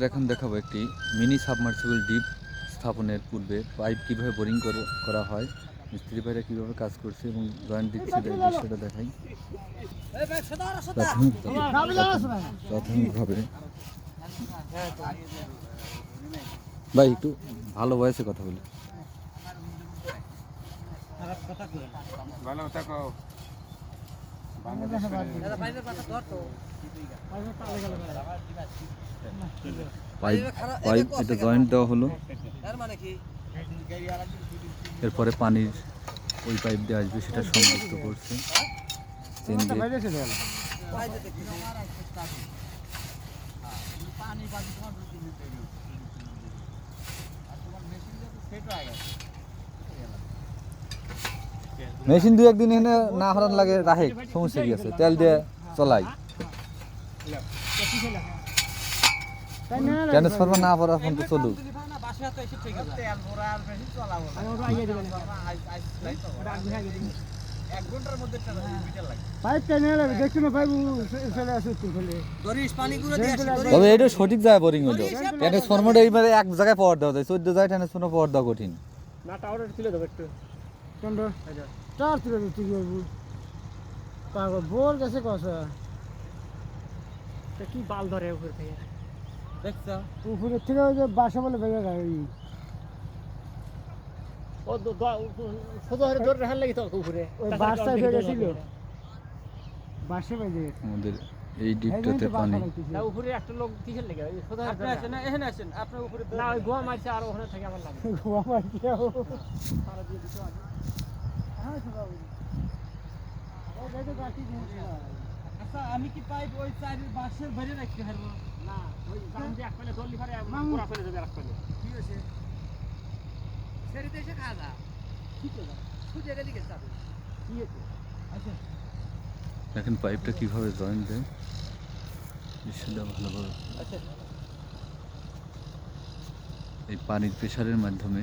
এখন দেখাবো একটি মিনি সাবমার্সিবল ডিপ স্থাপনের পূর্বে পাইপ কিভাবে বোরিং করা হয়, মিস্ত্রি ভাইরা কিভাবে কাজ করছে এবং জয়েন্ট দিচ্ছে দৃশ্যটা দেখাই। প্রাথমিকভাবে ভাই একটু ভালো ভয়েসে কথা বলি। পাইপ এটা জয়েন্ট দেওয়া হলো, এরপরে পানির ওই পাইপ দিয়ে আসবে, সেটা সংযুক্ত করছে চেন দিয়ে। মেশিন 2-1 দিন এখানে না হরান লাগে রাহে সমস্যা কি আছে, তেল দিয়ে চলাই। ট্রান্সফরমার না পড়া ফোন তো চলুক। তবে এটা সঠিক যায় বোরিং হলো। ট্রান্সফরমার এইবারে এক জায়গায় পাওয়ার দেওয়া যায়, 14 জায়গায় ট্রান্সফরমার পাওয়ার দেওয়া কঠিন। না টাওয়ার তুলে দেবো একটু টাওয়ার তুলে দিতে গিয়ে পাগল বোর গেছে কষা কি বাল ধরে উপর থেকে দেখছো, উপরের থেকে ওই যে বাসা বলে ভেঙে যায় ও সোজা ধরে ধরে রাখার লাগি তো উপরে ওই বাসটা ভেঙে গেছিল, বাসে ভেঙে গেছে। আমাদের এই ডিপটাতে পানি না, উপরে একটা লোক কিসের লেগে সোজা আপনি আসেন না, এখানে আসেন আপনার উপরে না, ওই গোয়া মারছে আর ওখানে থেকে আমার লাগে গোয়া মারছে সারা দিয়ে দিতে হবে। হ্যাঁ সোজা ওই দেখো গাটি দিয়েছে। আচ্ছা আমি কি পাইপ ওই চারের বাসের ভরে রাখতে পারবো না, ওই জাম দিয়ে এক পালে দলি ভরে পুরো ফেলে দেবে এক পালে। কি হইছে সেরিতে এসে খাজা ঠিক আছে খুঁজে গেলি গেছে কি হইছে। আচ্ছা দেখেন পাইপটা কিভাবে জয়েন্ট দেয়, দৃশ্যটা ভালোভাবে। এই পানির প্রেসারের মাধ্যমে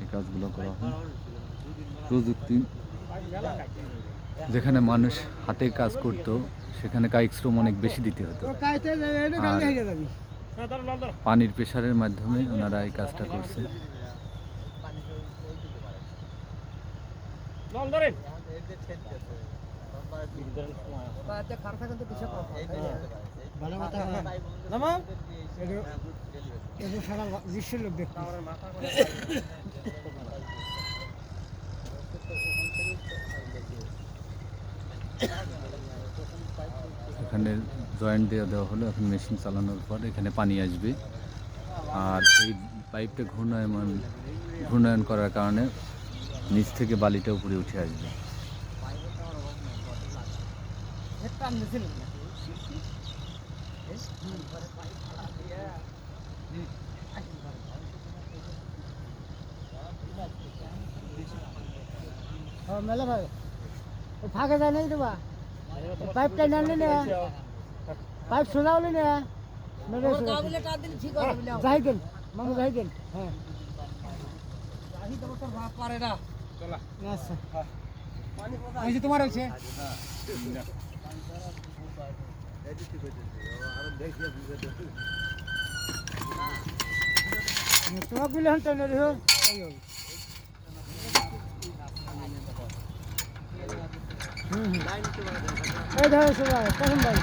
এই কাজগুলো করা হয়। প্রযুক্তি, যেখানে মানুষ হাতে কাজ করতো সেখানে কায়িক শ্রম অনেক বেশি দিতে হতো, পানির প্রেসারের মাধ্যমে ওনারা এই কাজটা করছে। এখানে জয়েন্ট দিয়ে দেওয়া হলো, এখন মেশিন চালানোর পর এখানে পানি আসবে, আর এই পাইপটা ঘূর্ণায়ন করার কারণে নিচ থেকে বালিটা উপরে উঠে আসবে। মেলা ভাই ফাঁকা যায় নাই দেবা পাইপটা নালে না, পাইপ সোজাওলি না যাই দেন মামু যাই দেন। হ্যাঁ পারে না আচ্ছা তোমার হয়েছে তোমার গুলি হন টাইম রে এই ধরো সোজা কখন ভাই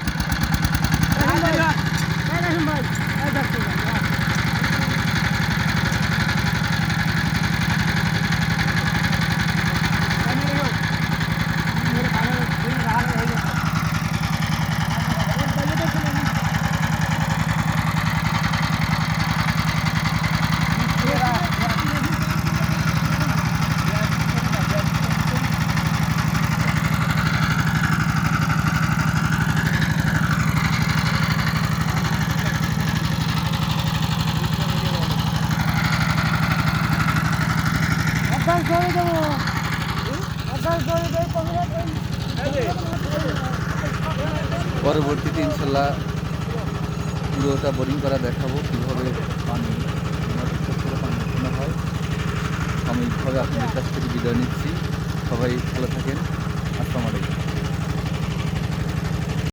পরবর্তীতে ইনশাল্লাহ পুরোটা বোরিং করা দেখাবো, কীভাবে পানি উঠানো হয়। সাময়িকভাবে আপনাদের কাছ থেকে বিদায় নিচ্ছি, সবাই ভালো থাকেন, আসসালামু আলাইকুম।